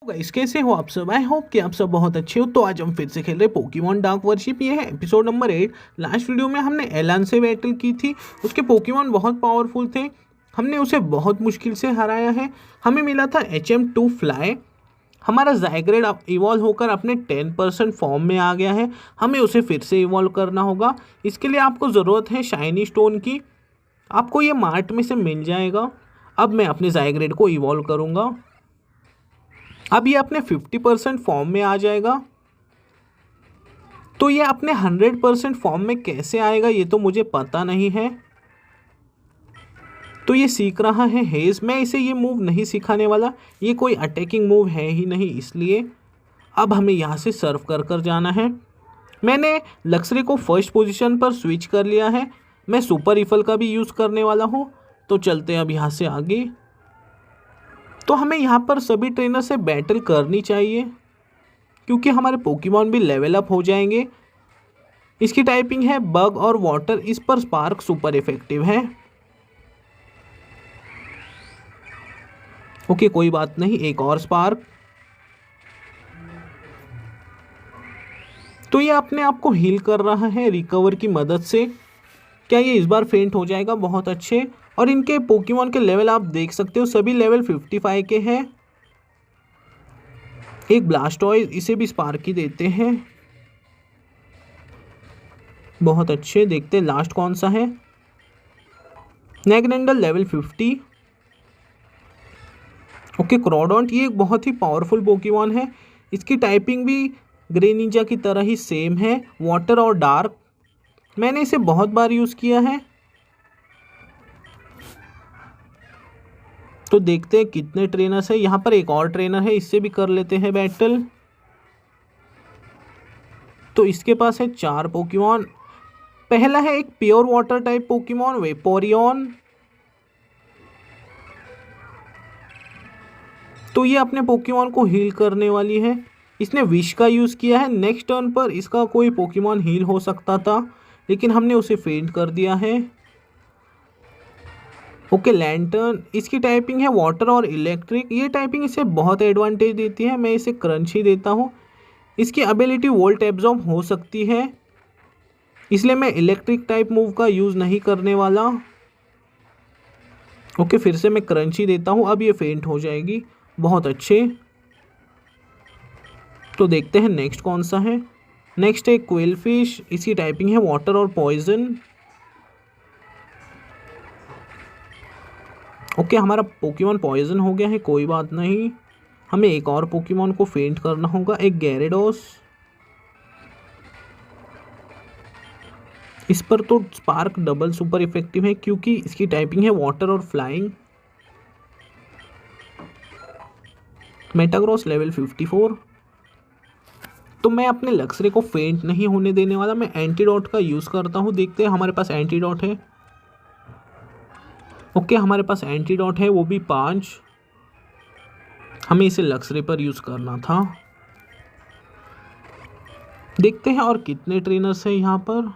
Guys कैसे हो आप सब। आई होप कि आप सब बहुत अच्छे हो। तो आज हम फिर से खेल रहे पोकेमॉन डार्क वर्शिप। ये है एपिसोड नंबर 8। लास्ट वीडियो में हमने एलान से बैटल की थी। उसके पोकेमॉन बहुत पावरफुल थे, हमने उसे बहुत मुश्किल से हराया है। हमें मिला था HM2 फ्लाई। हमारा ज़ाइग्रेड अब इवॉल्व होकर अपने 10% फॉर्म में आ गया है। हमें उसे फिर से इवॉल्व करना होगा। इसके लिए आपको ज़रूरत है शाइनी स्टोन की। आपको ये मार्ट में से मिल जाएगा। अब मैं अपने ज़ाइग्रेड को इवॉल्व करूँगा। अब ये अपने 50% फॉर्म में आ जाएगा। तो ये अपने 100% फॉर्म में कैसे आएगा ये तो मुझे पता नहीं है। तो ये सीख रहा है हेज। मैं इसे ये मूव नहीं सिखाने वाला, ये कोई अटैकिंग मूव है ही नहीं, इसलिए अब हमें यहाँ से सर्व कर कर जाना है। मैंने लक्सरे को फर्स्ट पोजीशन पर स्विच कर लिया है। मैं सुपर रिफल का भी यूज़ करने वाला हूँ। तो चलते हैं अब यहाँ से आगे। तो हमें यहाँ पर सभी ट्रेनर से बैटल करनी चाहिए क्योंकि हमारे पोकेमॉन भी लेवल अप हो जाएंगे। इसकी टाइपिंग है बग और वाटर। इस पर स्पार्क सुपर इफेक्टिव है। ओके कोई बात नहीं, एक और स्पार्क। तो ये अपने आप को हील कर रहा है रिकवर की मदद से। क्या ये इस बार फेंट हो जाएगा? बहुत अच्छे। और इनके पोकेमॉन के लेवल आप देख सकते हो, सभी लेवल 55 के हैं। एक ब्लास्टॉइज, इसे भी स्पार्क ही देते हैं। बहुत अच्छे। देखते हैं लास्ट कौन सा है। नेगनेंडल लेवल 50। ओके क्रोडॉन्ट, ये एक बहुत ही पावरफुल पोकेमॉन है। इसकी टाइपिंग भी ग्रेनिंजा की तरह ही सेम है, वाटर और डार्क। मैंने इसे बहुत बार यूज़ किया है। तो देखते हैं कितने ट्रेनर्स हैं। यहाँ पर एक और ट्रेनर है, इससे भी कर लेते हैं बैटल। तो इसके पास है 4 पोकेमॉन। पहला है एक प्योर वाटर टाइप पोकेमॉन वेपोरियन। तो ये अपने पोकेमॉन को हील करने वाली है। इसने विश का यूज़ किया है। नेक्स्ट टर्न पर इसका कोई पोकेमॉन हील हो सकता था लेकिन हमने उसे फेंट कर दिया है। ओके लैंटर्न, इसकी टाइपिंग है वाटर और इलेक्ट्रिक। ये टाइपिंग इसे बहुत एडवांटेज देती है। मैं इसे क्रंच ही देता हूँ। इसकी एबिलिटी वोल्ट एब्जॉर्ब हो सकती है, इसलिए मैं इलेक्ट्रिक टाइप मूव का यूज़ नहीं करने वाला। ओके फिर से मैं क्रंच ही देता हूँ। अब ये फेंट हो जाएगी। बहुत अच्छे। तो देखते हैं नेक्स्ट कौन सा है। नेक्स्ट है क्विल फिश। इसकी टाइपिंग है वाटर और पॉइजन। ओके हमारा पोकेमॉन पॉइजन हो गया है, कोई बात नहीं। हमें एक और पोकेमॉन को फेंट करना होगा, एक गैरेडोस। इस पर तो स्पार्क डबल सुपर इफेक्टिव है क्योंकि इसकी टाइपिंग है वाटर और फ्लाइंग। Metagross level 54। तो मैं अपने लक्सरे को फेंट नहीं होने देने वाला, मैं एंटीडोट का यूज़ करता हूँ। देखते हैं हमारे पास एंटीडोट है। ओके हमारे पास एंटीडोट है, वो भी 5। हमें इसे लक्सरे पर यूज़ करना था। देखते हैं और कितने ट्रेनर्स हैं यहाँ पर।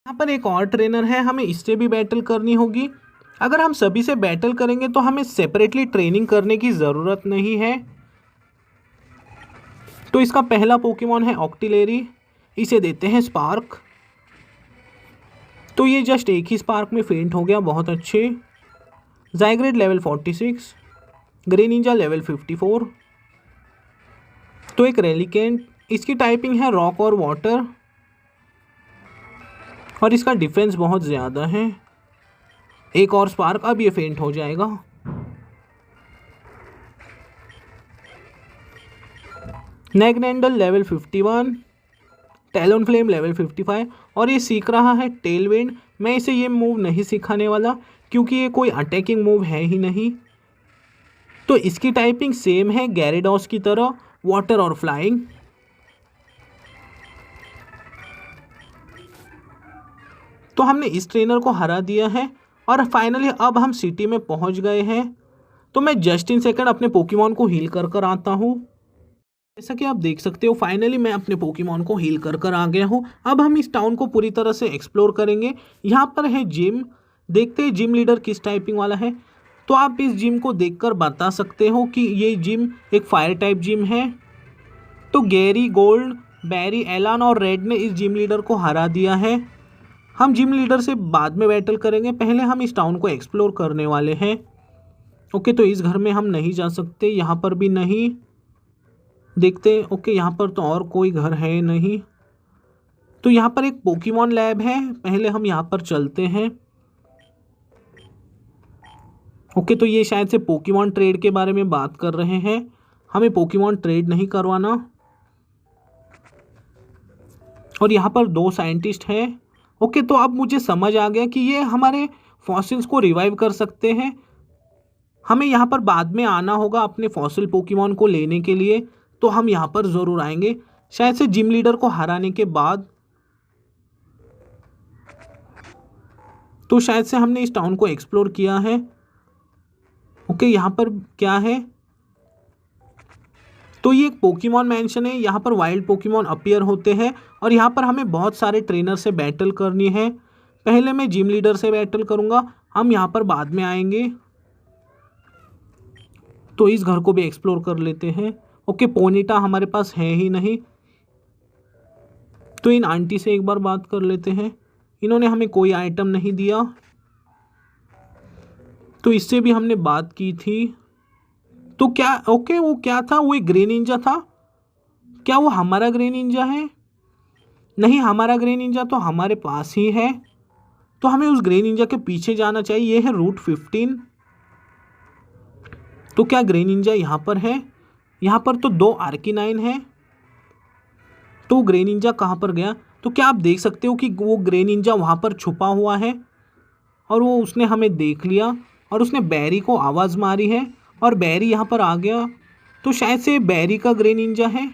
यहाँ पर एक और ट्रेनर है, हमें इससे भी बैटल करनी होगी। अगर हम सभी से बैटल करेंगे तो हमें सेपरेटली ट्रेनिंग करने की ज़रूरत नहीं है। तो इसका पहला पोकेमॉन है ऑक्टिलेरी। इसे देते हैं स्पार्क। तो ये जस्ट एक ही स्पार्क में फेंट हो गया। बहुत अच्छे। ज़ाइग्रेड लेवल 46। Greninja level 54। तो एक रेलिकेंट, इसकी टाइपिंग है रॉक और वाटर और इसका डिफेंस बहुत ज़्यादा है। एक और स्पार्क, अब ये फेंट हो जाएगा। नेगनेंडल लेवल 51। टैलोन फ्लेम लेवल 55 और ये सीख रहा है टेलविंड। मैं इसे ये मूव नहीं सिखाने वाला क्योंकि ये कोई अटैकिंग मूव है ही नहीं। तो इसकी टाइपिंग सेम है गैरेडोस की तरह, वाटर और फ्लाइंग। तो हमने इस ट्रेनर को हरा दिया है और फाइनली अब हम सिटी में पहुंच गए हैं। तो मैं जस्ट इन सेकंड अपने पोकेमॉन को हील कर कर आता हूँ। जैसा कि आप देख सकते हो फाइनली मैं अपने पोकेमॉन को हील कर कर आ गया हूँ। अब हम इस टाउन को पूरी तरह से एक्सप्लोर करेंगे। यहाँ पर है जिम। देखते हैं जिम लीडर किस टाइपिंग वाला है। तो आप इस जिम को देखकर बता सकते हो कि ये जिम एक फायर टाइप जिम है। तो गैरी, गोल्ड, बैरी, एलान और रेड ने इस जिम लीडर को हरा दिया है। हम जिम लीडर से बाद में बैटल करेंगे, पहले हम इस टाउन को एक्सप्लोर करने वाले हैं। ओके, तो इस घर में हम नहीं जा सकते, यहाँ पर भी नहीं। देखते, ओके यहाँ पर तो और कोई घर है नहीं। तो यहाँ पर एक पोकेमॉन लैब है, पहले हम यहाँ पर चलते हैं। ओके, तो ये शायद से पोकेमॉन ट्रेड के बारे में बात कर रहे हैं। हमें पोकेमॉन ट्रेड नहीं करवाना। और यहाँ पर 2 साइंटिस्ट हैं। ओके, तो अब मुझे समझ आ गया कि ये हमारे फॉसिल्स को रिवाइव कर सकते हैं। हमें यहाँ पर बाद में आना होगा अपने फॉसिल पोकेमॉन को लेने के लिए, तो हम यहाँ पर ज़रूर आएंगे शायद से जिम लीडर को हराने के बाद। तो शायद से हमने इस टाउन को एक्सप्लोर किया है। ओके, यहाँ पर क्या है? तो ये एक पोकेमॉन मैंशन है, यहाँ पर वाइल्ड पोकेमॉन अपीयर होते हैं और यहाँ पर हमें बहुत सारे ट्रेनर से बैटल करनी है। पहले मैं जिम लीडर से बैटल करूँगा, हम यहाँ पर बाद में आएंगे। तो इस घर को भी एक्सप्लोर कर लेते हैं। ओके, पोनीटा हमारे पास है ही नहीं, तो इन आंटी से एक बार बात कर लेते हैं। इन्होंने हमें कोई आइटम नहीं दिया। तो इससे भी हमने बात की थी। तो क्या, ओके वो क्या था? वो एक ग्रे निंजा था। क्या वो हमारा ग्रे निंजा है? नहीं, हमारा ग्रे निंजा तो हमारे पास ही है। तो हमें उस ग्रे निंजा के पीछे जाना चाहिए। ये है रूट 15। तो क्या ग्रे निंजा यहाँ पर है? यहाँ पर तो 2 आर्किनाइन है। तो ग्रे निंजा कहाँ पर गया? तो क्या आप देख सकते हो कि वो ग्रे निंजा वहाँ पर छुपा हुआ है और वो उसने हमें देख लिया और उसने बैरी को आवाज़ मारी है और बैरी यहाँ पर आ गया। तो शायद से बैरी का ग्रे निंजा है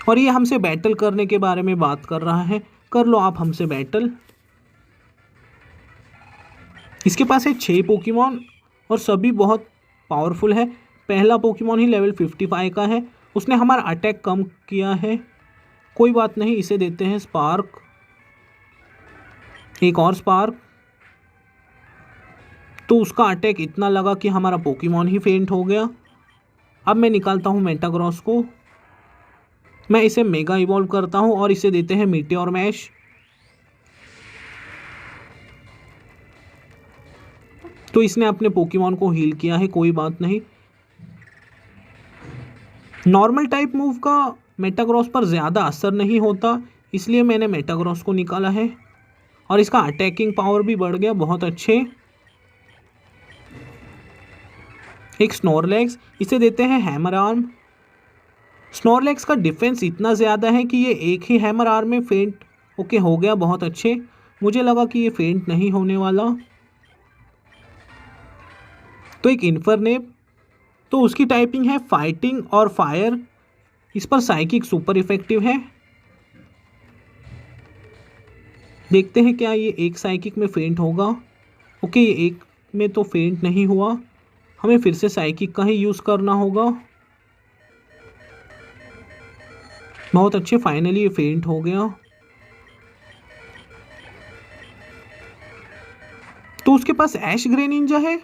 और ये हमसे बैटल करने के बारे में बात कर रहा है। कर लो आप हमसे बैटल। इसके पास है 6 पोकेमॉन और सभी बहुत पावरफुल है। पहला पोकेमॉन ही लेवल 55 का है। उसने हमारा अटैक कम किया है, कोई बात नहीं, इसे देते हैं स्पार्क। एक और स्पार्क। तो उसका अटैक इतना लगा कि हमारा पोकेमॉन ही फेंट हो गया। अब मैं निकालता हूँ मेटाग्रॉस को, मैं इसे मेगा इवॉल्व करता हूँ और इसे देते हैं मीटियोर मैश। तो इसने अपने पोकेमॉन को हील किया है, कोई बात नहीं। नॉर्मल टाइप मूव का मेटाग्रॉस पर ज़्यादा असर नहीं होता, इसलिए मैंने मेटाग्रॉस को निकाला है और इसका अटैकिंग पावर भी बढ़ गया, बहुत अच्छे। एक स्नोरलैक्स, इसे देते हैं हैमर आर्म। स्नोरलैक्स का डिफेंस इतना ज़्यादा है कि ये एक ही हैमर आर्म में फेंट ओके हो गया, बहुत अच्छे। मुझे लगा कि ये फेंट नहीं होने वाला। तो एक इन्फरनेप, तो उसकी टाइपिंग है फाइटिंग और फायर। इस पर साइकिक सुपर इफेक्टिव है। देखते हैं क्या ये एक साइकिक में फेंट होगा। ओके, ये एक में तो फेंट नहीं हुआ, हमें फिर से साइकिक का ही यूज़ करना होगा। बहुत अच्छे, फाइनली ये फेंट हो गया। तो उसके पास ऐश ग्रे निंजा है।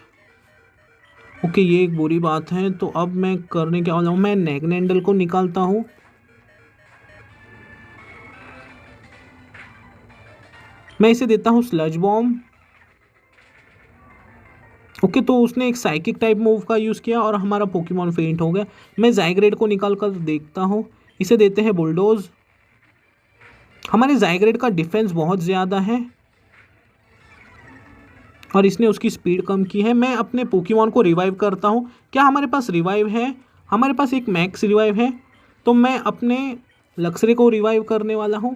ओके, ये एक बुरी बात है। तो अब मैं करने क्या वाला हूँ, मैं मैग्नेंडल को निकालता हूँ। मैं इसे देता हूँ स्लज बॉम्ब। ओके, तो उसने एक साइकिक टाइप मूव का यूज़ किया और हमारा पोकेमॉन फेंट हो गया। मैं ज़ाइग्रेड को निकाल कर देखता हूँ, इसे देते हैं बुलडोज। हमारे ज़ाइग्रेड का डिफेंस बहुत ज़्यादा है और इसने उसकी स्पीड कम की है। मैं अपने पोकेमॉन को रिवाइव करता हूँ। क्या हमारे पास रिवाइव है? हमारे पास एक मैक्स रिवाइव है, तो मैं अपने लक्सरे को रिवाइव करने वाला हूँ।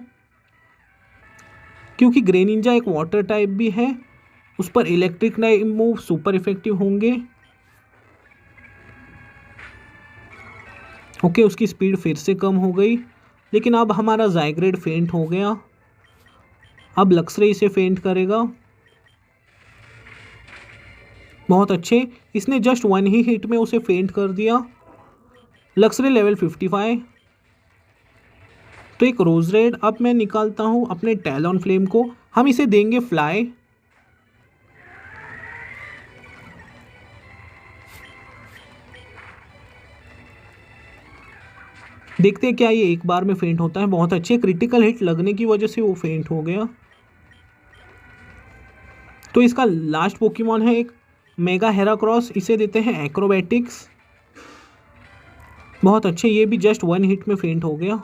क्योंकि ग्रे निंजा एक वाटर टाइप भी है, उस पर electric type move super effective होंगे। ओके, उसकी स्पीड फिर से कम हो गई, लेकिन अब हमारा ज़ाइग्रेड फेंट हो गया। अब लक्सरे इसे फेंट करेगा। बहुत अच्छे, इसने जस्ट 1 ही हिट में उसे फेंट कर दिया। लक्सरे लेवल 55। तो एक रोज रेड। अब मैं निकालता हूँ अपने टैलॉन फ्लेम को, हम इसे देंगे फ्लाई। देखते हैं क्या ये एक बार में फेंट होता है। बहुत अच्छे, क्रिटिकल हिट लगने की वजह से वो फेंट हो गया। तो इसका लास्ट पोकेमॉन है एक मेगा हेराक्रॉस, इसे देते हैं एक्रोबैटिक्स। बहुत अच्छे, ये भी जस्ट 1 हिट में फेंट हो गया।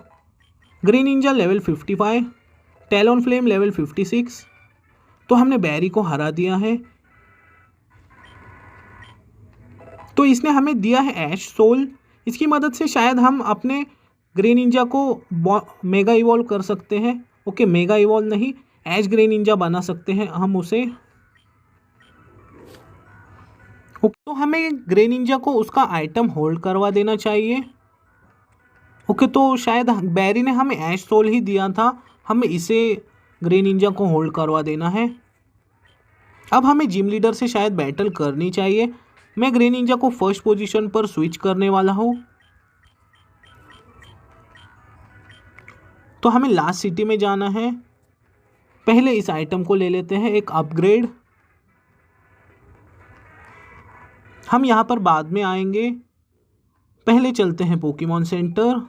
Greninja level 55, Talonflame level 56। तो हमने बैरी को हरा दिया है। तो इसने हमें दिया है ऐश सोल। इसकी मदद से शायद हम अपने ग्रेनिंजा को मेगा इवॉल्व कर सकते हैं। ओके, मेगा इवॉल्व नहीं, ऐश ग्रेनिंजा बना सकते हैं हम उसे। तो हमें ग्रेनिंजा को उसका आइटम होल्ड करवा देना चाहिए। ओके, तो शायद बैरी ने हमें ऐश सोल ही दिया था, हमें इसे ग्रेनिंजा को होल्ड करवा देना है। अब हमें जिम लीडर से शायद बैटल करनी चाहिए। मैं ग्रेनिंजा को फर्स्ट पोजीशन पर स्विच करने वाला हूँ। तो हमें लास्ट सिटी में जाना है। पहले इस आइटम को ले लेते हैं, एक अपग्रेड। हम यहाँ पर बाद में आएंगे, पहले चलते हैं पोकेमॉन सेंटर।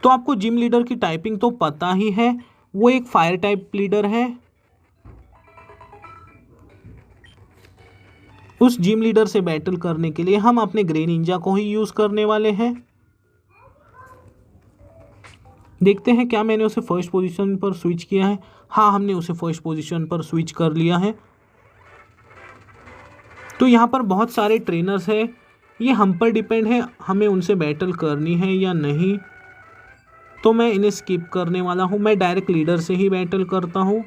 तो आपको जिम लीडर की टाइपिंग तो पता ही है, वो एक फायर टाइप लीडर है। उस जिम लीडर से बैटल करने के लिए हम अपने ग्रेनिंजा को ही यूज करने वाले हैं। देखते हैं क्या मैंने उसे फर्स्ट पोजीशन पर स्विच किया है। हाँ, हमने उसे फर्स्ट पोजीशन पर स्विच कर लिया है। तो यहाँ पर बहुत सारे ट्रेनर्स हैं, ये हम पर डिपेंड है हमें उनसे बैटल करनी है या नहीं। तो मैं इन्हें स्किप करने वाला हूँ, मैं डायरेक्ट लीडर से ही बैटल करता हूँ।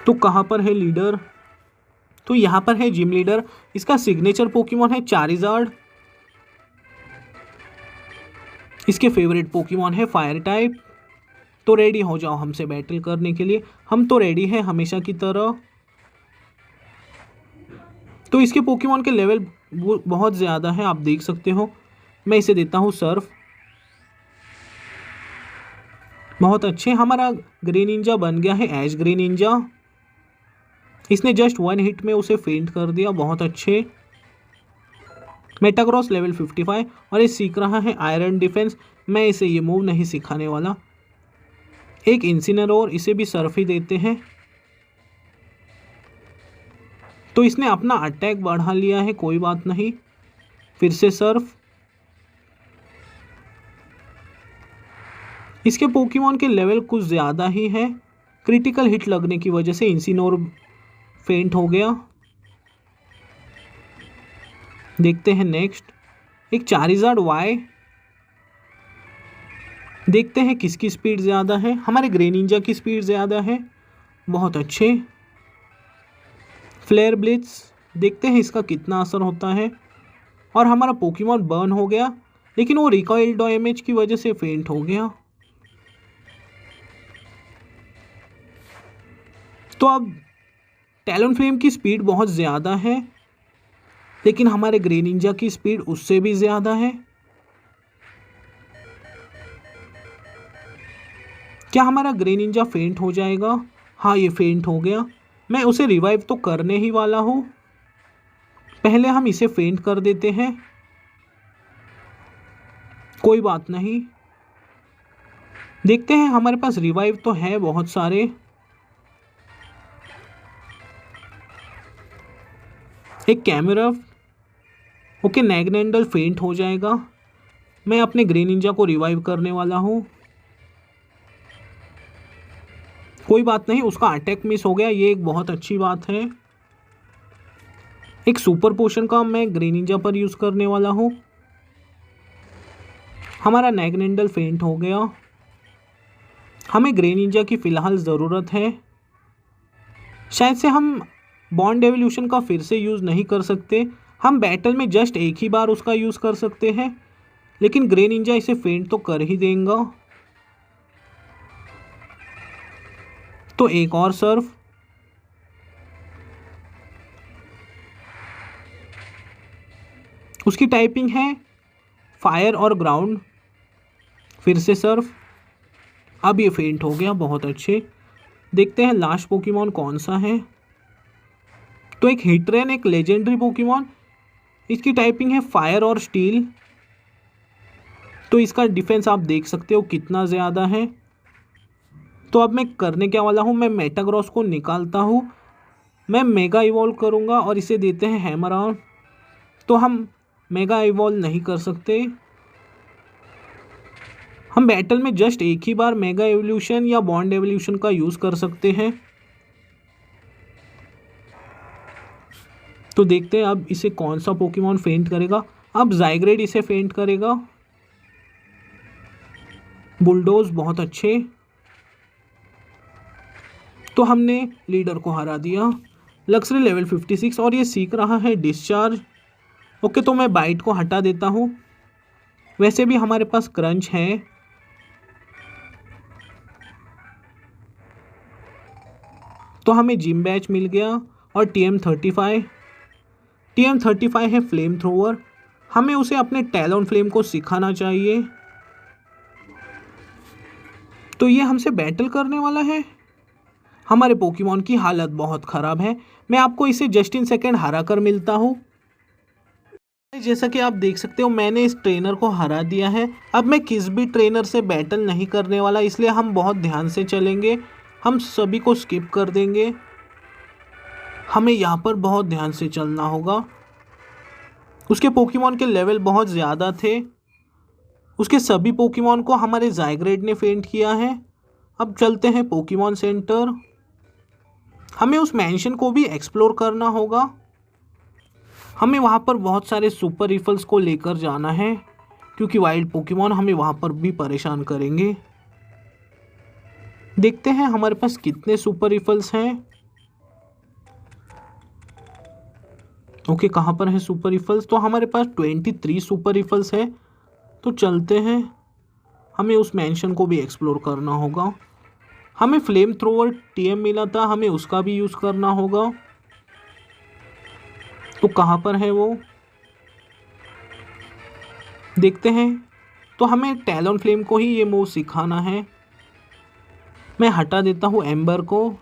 तो कहाँ पर है लीडर? तो यहाँ पर है जिम लीडर। इसका सिग्नेचर पोकेमॉन है चारिज़ार्ड। इसके फेवरेट पोकेमॉन है फायर टाइप। तो रेडी हो जाओ हमसे बैटल करने के लिए। हम तो रेडी हैं हमेशा की तरह। तो इसके पोकेमॉन के लेवल बहुत ज़्यादा है, आप देख सकते हो। मैं इसे देता हूँ सर्फ। बहुत अच्छे, हमारा ग्रेनिंजा बन गया है ऐश ग्रेनिंजा। इसने जस्ट 1 हिट में उसे फेंट कर दिया। बहुत अच्छे। मेटाक्रॉस लेवल 55 और ये सीख रहा है आयरन डिफेंस। मैं इसे ये मूव नहीं सिखाने वाला। एक इंसिनेरोर, इसे भी सर्फ ही देते हैं। तो इसने अपना अटैक बढ़ा लिया है, कोई बात नहीं, फिर से सर्फ। इसके पोकेमॉन के लेवल कुछ ज़्यादा ही है, क्रिटिकल हिट लगने की वजह से इंसिनोर फेंट हो गया। देखते हैं नेक्स्ट, एक चारिज़ार्ड वाई। देखते हैं किसकी स्पीड ज़्यादा है। हमारे ग्रेनिंजा की स्पीड ज़्यादा है। बहुत अच्छे। फ्लेयर ब्लिट्स, देखते हैं इसका कितना असर होता है। और हमारा पोकेमॉन बर्न हो गया, लेकिन वो रिकॉइल डैमेज की वजह से फेंट हो गया। तो अब टैलोनफ्लेम की स्पीड बहुत ज़्यादा है, लेकिन हमारे ग्रेनिंजा की स्पीड उससे भी ज़्यादा है। क्या हमारा ग्रेनिंजा फेंट हो जाएगा? हाँ, ये फेंट हो गया। मैं उसे रिवाइव तो करने ही वाला हूँ, पहले हम इसे फेंट कर देते हैं। कोई बात नहीं, देखते हैं, हमारे पास रिवाइव तो है बहुत सारे। एक कैमरा। ओके, नैगनेंडल फेंट हो जाएगा। मैं अपने ग्रेनिंजा को रिवाइव करने वाला हूँ। कोई बात नहीं, उसका अटैक मिस हो गया, ये एक बहुत अच्छी बात है। एक सुपर पोशन का मैं ग्रेनिंजा पर यूज़ करने वाला हूँ। हमारा नैगनेंडल फेंट हो गया। हमें ग्रेनिंजा की फ़िलहाल ज़रूरत है। शायद से हम बॉन्ड एवोल्यूशन का फिर से यूज़ नहीं कर सकते। हम बैटल में जस्ट एक ही बार उसका यूज़ कर सकते हैं, लेकिन ग्रेनिंजा इसे फेंट तो कर ही देगा। तो एक और सर्फ। उसकी टाइपिंग है फायर और ग्राउंड। फिर से सर्फ। अब ये फेंट हो गया। बहुत अच्छे। देखते हैं लास्ट पोकेमॉन कौन सा है। तो एक हिटरेन एक लेजेंडरी पोकेमॉन, इसकी टाइपिंग है फायर और स्टील। तो इसका डिफेंस आप देख सकते हो कितना ज़्यादा है। तो अब मैं करने क्या वाला हूँ, मैं मेटाग्रॉस को निकालता हूँ, मैं मेगा इवॉल्व करूँगा और इसे देते हैं हैमर ऑन। तो हम मेगा इवॉल्व नहीं कर सकते, हम बैटल में जस्ट एक ही बार मेगा एवोल्यूशन या बॉन्ड एवोल्यूशन का यूज़ कर सकते हैं। तो देखते हैं अब इसे कौन सा पोकेमॉन फेंट करेगा। अब ज़ाइग्रेड इसे फेंट करेगा। बुलडोज बहुत अच्छे। तो हमने लीडर को हरा दिया। लक्सरी लेवल 56 और ये सीख रहा है डिस्चार्ज। ओके, तो मैं बाइट को हटा देता हूँ। वैसे भी हमारे पास क्रंच है। तो हमें जिम बैच मिल गया और TM35 है फ्लेम थ्रोवर। हमें उसे अपने टैलोन फ्लेम को सिखाना चाहिए। तो ये हमसे बैटल करने वाला है। हमारे पोकेमॉन की हालत बहुत ख़राब है। मैं आपको इसे जस्ट इन सेकेंड हरा कर मिलता हूँ। जैसा कि आप देख सकते हो मैंने इस ट्रेनर को हरा दिया है। अब मैं किस भी ट्रेनर से बैटल नहीं करने वाला, इसलिए हम बहुत ध्यान से चलेंगे। हम सभी को स्किप कर देंगे। हमें यहाँ पर बहुत ध्यान से चलना होगा। उसके पोकेमॉन के लेवल बहुत ज़्यादा थे। उसके सभी पोकेमॉन को हमारे ज़ाइग्रेड ने फेंट किया है। अब चलते हैं पोकेमॉन सेंटर। हमें उस मैंशन को भी एक्सप्लोर करना होगा। हमें वहाँ पर बहुत सारे सुपर रिफल्स को लेकर जाना है, क्योंकि वाइल्ड पोकेमॉन हमें वहाँ पर भी परेशान करेंगे। देखते हैं हमारे पास कितने सुपर रिफल्स हैं। ओके, कहाँ पर है सुपर रिफल्स? तो हमारे पास 23 सुपर रिफल्स है। तो चलते हैं, हमें उस मैंशन को भी एक्सप्लोर करना होगा। हमें फ्लेम थ्रोवर TM मिला था, हमें उसका भी यूज़ करना होगा। तो कहाँ पर है वो, देखते हैं। तो हमें टैलोन फ्लेम को ही ये मूव सिखाना है। मैं हटा देता हूँ एम्बर को।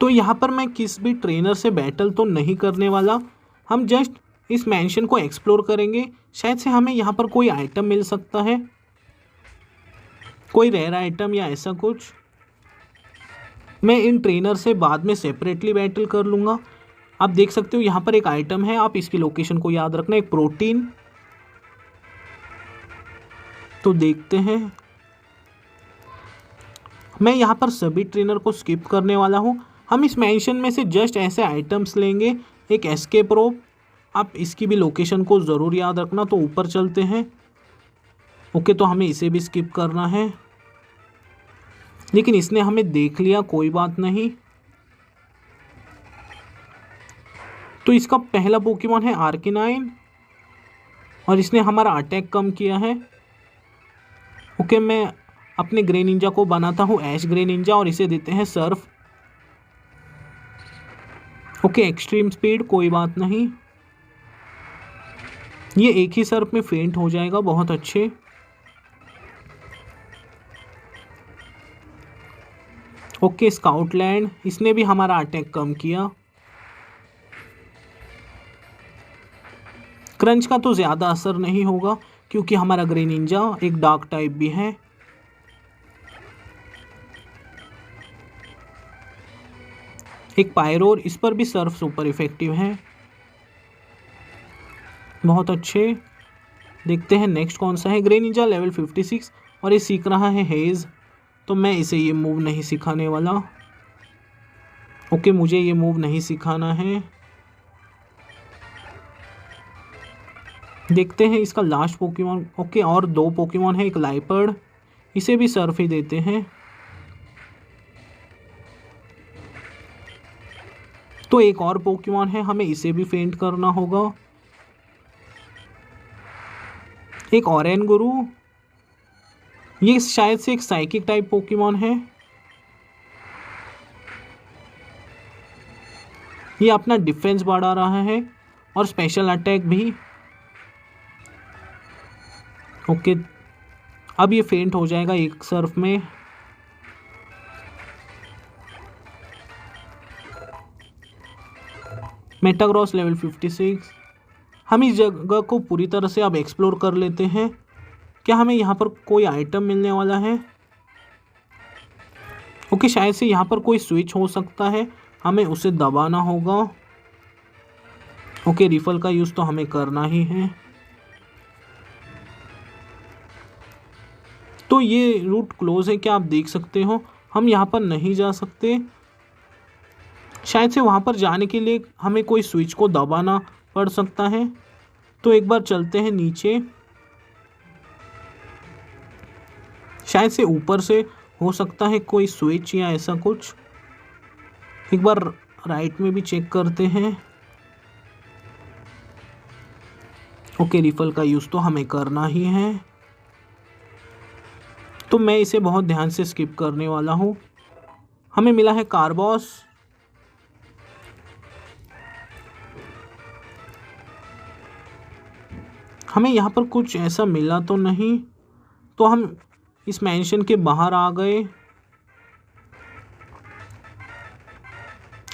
तो यहाँ पर मैं किस भी ट्रेनर से बैटल तो नहीं करने वाला। हम जस्ट इस मैंशन को एक्सप्लोर करेंगे। शायद से हमें यहाँ पर कोई आइटम मिल सकता है, कोई रेयर आइटम या ऐसा कुछ। मैं इन ट्रेनर से बाद में सेपरेटली बैटल कर लूँगा। आप देख सकते हो यहाँ पर एक आइटम है, आप इसकी लोकेशन को याद रखना, एक प्रोटीन। तो देखते हैं, मैं यहाँ पर सभी ट्रेनर को स्किप करने वाला हूँ। हम इस मैंशन में से जस्ट ऐसे आइटम्स लेंगे। एक एस्केप रोप, आप इसकी भी लोकेशन को ज़रूर याद रखना। तो ऊपर चलते हैं। ओके, तो हमें इसे भी स्किप करना है, लेकिन इसने हमें देख लिया, कोई बात नहीं। तो इसका पहला पोकेमॉन है आर्किनाइन और इसने हमारा अटैक कम किया है। ओके, मैं अपने ग्रे निंजा को बनाता हूँ ऐश ग्रे निंजा और इसे देते हैं सर्फ। ओके, एक्सट्रीम स्पीड, कोई बात नहीं, ये एक ही सर्फ में फेंट हो जाएगा। बहुत अच्छे। ओके, स्काउटलैंड, इसने भी हमारा अटैक कम किया। क्रंच का तो ज़्यादा असर नहीं होगा, क्योंकि हमारा ग्रे निंजा एक डार्क टाइप भी है। एक पायरोर, इस पर भी सर्फ सुपर इफेक्टिव है। बहुत अच्छे। देखते हैं नेक्स्ट कौन सा है। ग्रे निंजा लेवल 56 और ये सीख रहा है हेज। तो मैं इसे ये मूव नहीं सिखाने वाला। ओके, मुझे ये मूव नहीं सिखाना है। देखते हैं इसका लास्ट पोकेमॉन। ओके, और 2 पोकेमॉन है, एक लाइपर्ड, इसे भी सर्फ ही देते हैं। तो एक और पोकेमॉन है, हमें इसे भी फेंट करना होगा। एक ऑरेन गुरु, ये शायद से एक साइकिक टाइप पोकेमॉन है। ये अपना डिफेंस बढ़ा रहा है और स्पेशल अटैक भी। ओके, अब ये फेंट हो जाएगा एक सर्फ में। Metagross level 56। हम इस जगह को पूरी तरह से अब एक्सप्लोर कर लेते हैं। क्या हमें यहाँ पर कोई आइटम मिलने वाला है? ओके, शायद से यहाँ पर कोई स्विच हो सकता है, हमें उसे दबाना होगा। ओके, रिफल का यूज़ तो हमें करना ही है। तो ये रूट क्लोज है, क्या आप देख सकते हो? हम यहाँ पर नहीं जा सकते। शायद से वहाँ पर जाने के लिए हमें कोई स्विच को दबाना पड़ सकता है। तो एक बार चलते हैं नीचे। शायद से ऊपर से हो सकता है कोई स्विच या ऐसा कुछ। एक बार राइट में भी चेक करते हैं। ओके, रिफल का यूज़ तो हमें करना ही है, तो मैं इसे बहुत ध्यान से स्किप करने वाला हूँ। हमें मिला है कार्बॉस। हमें यहाँ पर कुछ ऐसा मिला तो नहीं, तो हम इस मैंशन के बाहर आ गए।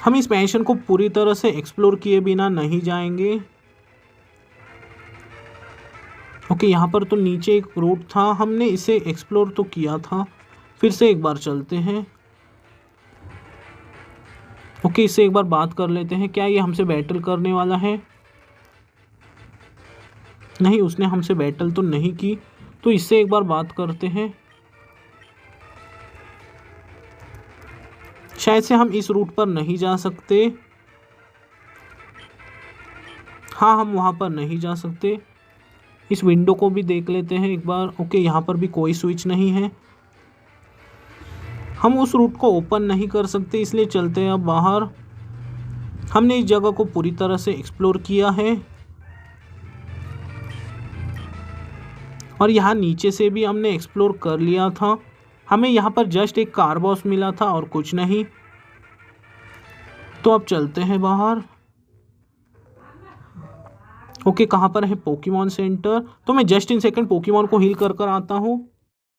हम इस मैंशन को पूरी तरह से एक्सप्लोर किए बिना नहीं जाएंगे। ओके, यहाँ पर तो नीचे एक रूट था, हमने इसे एक्सप्लोर तो किया था। फिर से एक बार चलते हैं। ओके, इससे एक बार बात कर लेते हैं। क्या ये हमसे बैटल करने वाला है? नहीं, उसने हमसे बैटल तो नहीं की, तो इससे एक बार बात करते हैं। शायद से हम इस रूट पर नहीं जा सकते। हाँ, हम वहाँ पर नहीं जा सकते। इस विंडो को भी देख लेते हैं एक बार। ओके, यहाँ पर भी कोई स्विच नहीं है। हम उस रूट को ओपन नहीं कर सकते, इसलिए चलते हैं अब बाहर। हमने इस जगह को पूरी तरह से एक्सप्लोर किया है, और यहाँ नीचे से भी हमने एक्सप्लोर कर लिया था। हमें यहाँ पर जस्ट एक कार्बॉस मिला था और कुछ नहीं। तो अब चलते हैं बाहर। ओके, कहाँ पर है पोकेमॉन सेंटर? तो मैं जस्ट इन सेकंड पोकेमॉन को हील कर आता हूँ।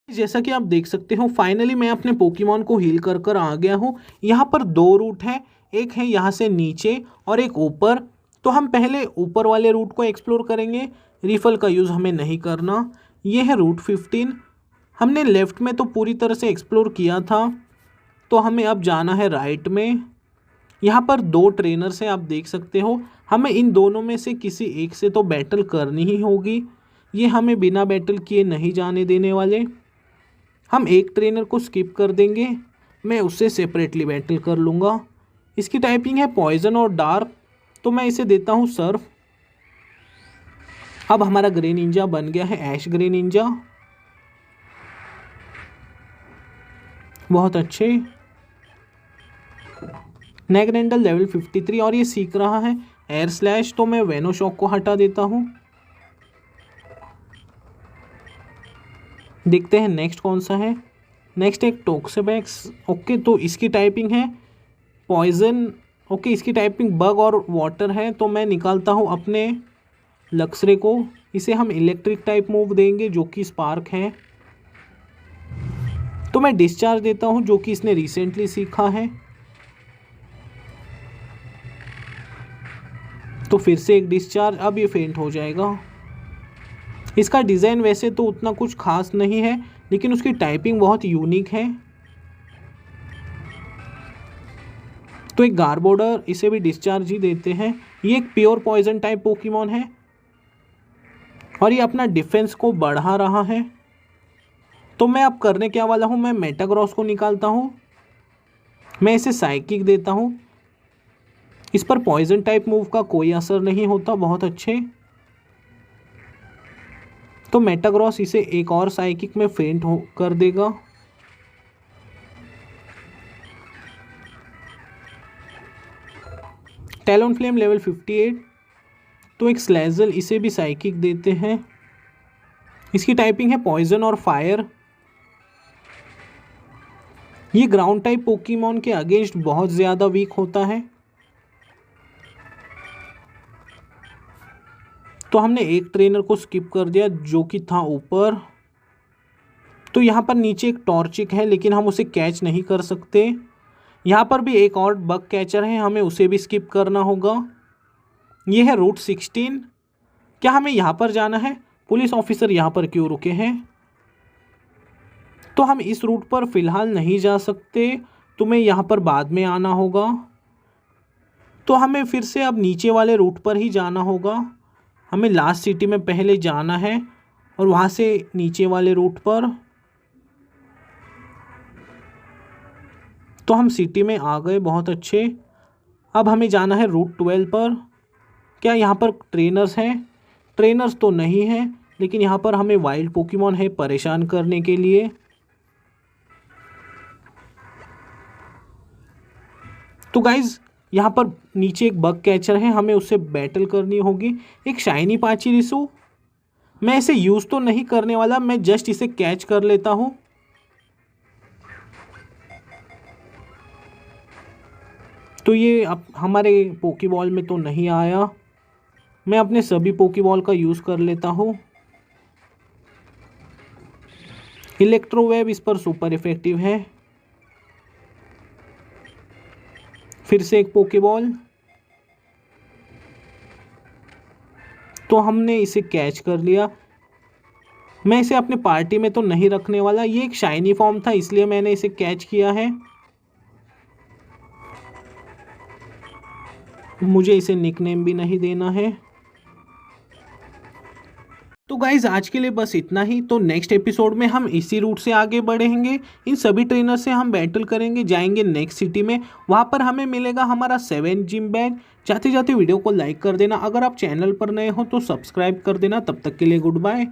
जैसा कि आप देख सकते हो, फाइनली मैं अपने पोकेमॉन को हील कर आ गया हूँ। यहाँ पर दो रूट हैं, एक है यहाँ से नीचे और एक ऊपर। तो हम पहले ऊपर वाले रूट को एक्सप्लोर करेंगे। रिफल का यूज़ हमें नहीं करना। ये है रूट 15। हमने लेफ़्ट में तो पूरी तरह से एक्सप्लोर किया था, तो हमें अब जाना है राइट में। यहाँ पर दो ट्रेनर्स हैं, आप देख सकते हो। हमें इन दोनों में से किसी एक से तो बैटल करनी ही होगी। ये हमें बिना बैटल किए नहीं जाने देने वाले। हम एक ट्रेनर को स्किप कर देंगे, मैं उससे सेपरेटली बैटल कर लूँगा। इसकी टाइपिंग है पॉइजन और डार्क, तो मैं इसे देता हूँ सर्फ। अब हमारा ग्रे निंजा बन गया है ऐश ग्रे निंजा। बहुत अच्छे। नेगरेंडल लेवल 53 और ये सीख रहा है एयर स्लैश, तो मैं वेनोशॉक को हटा देता हूँ। देखते हैं नेक्स्ट कौन सा है। नेक्स्ट एक टोक्सेबैक्स। ओके, तो इसकी टाइपिंग है पॉइजन। ओके, इसकी टाइपिंग बग और वाटर है, तो मैं निकालता हूँ अपने लक्सरे को। इसे हम इलेक्ट्रिक टाइप मूव देंगे जो कि स्पार्क है। तो मैं डिस्चार्ज देता हूँ जो कि इसने रिसेंटली सीखा है। तो फिर से एक डिस्चार्ज, अब ये फेंट हो जाएगा। इसका डिज़ाइन वैसे तो उतना कुछ खास नहीं है, लेकिन उसकी टाइपिंग बहुत यूनिक है। तो एक गार्बोडर, इसे भी डिस्चार्ज ही देते हैं। ये एक प्योर पॉइजन टाइप पोकेमॉन है और ये अपना डिफेंस को बढ़ा रहा है। तो मैं अब करने क्या वाला हूँ, मैं मेटाग्रॉस को निकालता हूँ। मैं इसे साइकिक देता हूँ। इस पर पॉइजन टाइप मूव का कोई असर नहीं होता। बहुत अच्छे। तो मेटाग्रॉस इसे एक और साइकिक में फेंट हो कर देगा। Talon flame level 58। तो एक स्लेजल, इसे भी साइकिक देते हैं। इसकी टाइपिंग है पॉइजन और फायर। ये ग्राउंड टाइप पोकेमॉन के अगेंस्ट बहुत ज़्यादा वीक होता है। तो हमने एक ट्रेनर को स्किप कर दिया जो कि था ऊपर। तो यहाँ पर नीचे एक टॉर्चिक है, लेकिन हम उसे कैच नहीं कर सकते। यहाँ पर भी एक और बग कैचर है, हमें उसे भी स्किप करना होगा। ये है रूट 16। क्या हमें यहाँ पर जाना है? पुलिस ऑफिसर यहाँ पर क्यों रुके हैं? तो हम इस रूट पर फ़िलहाल नहीं जा सकते, तुम्हें यहाँ पर बाद में आना होगा। तो हमें फिर से अब नीचे वाले रूट पर ही जाना होगा। हमें लास्ट सिटी में पहले जाना है और वहाँ से नीचे वाले रूट पर। तो हम सिटी में आ गए, बहुत अच्छे। अब हमें जाना है रूट 12 पर। क्या यहाँ पर ट्रेनर्स हैं? ट्रेनर्स तो नहीं हैं, लेकिन यहाँ पर हमें वाइल्ड पोकेमॉन है परेशान करने के लिए। तो गाइज यहाँ पर नीचे एक बग कैचर है, हमें उससे बैटल करनी होगी। एक शाइनी पाचिरिसु, मैं इसे यूज़ तो नहीं करने वाला, मैं जस्ट इसे कैच कर लेता हूँ। तो ये अब हमारे पोकेबॉल में तो नहीं आया, मैं अपने सभी पोकेबॉल का यूज़ कर लेता हूँ। इलेक्ट्रोवेव इस पर सुपर इफेक्टिव है। फिर से एक पोकेबॉल, तो हमने इसे कैच कर लिया। मैं इसे अपने पार्टी में तो नहीं रखने वाला, ये एक शाइनी फॉर्म था इसलिए मैंने इसे कैच किया है। मुझे इसे निकनेम भी नहीं देना है। तो गाइज आज के लिए बस इतना ही। तो नेक्स्ट एपिसोड में हम इसी रूट से आगे बढ़ेंगे, इन सभी ट्रेनर से हम बैटल करेंगे, जाएंगे नेक्स्ट सिटी में, वहाँ पर हमें मिलेगा हमारा 7 जिम बैग। जाते जाते वीडियो को लाइक कर देना, अगर आप चैनल पर नए हो तो सब्सक्राइब कर देना। तब तक के लिए गुड बाय।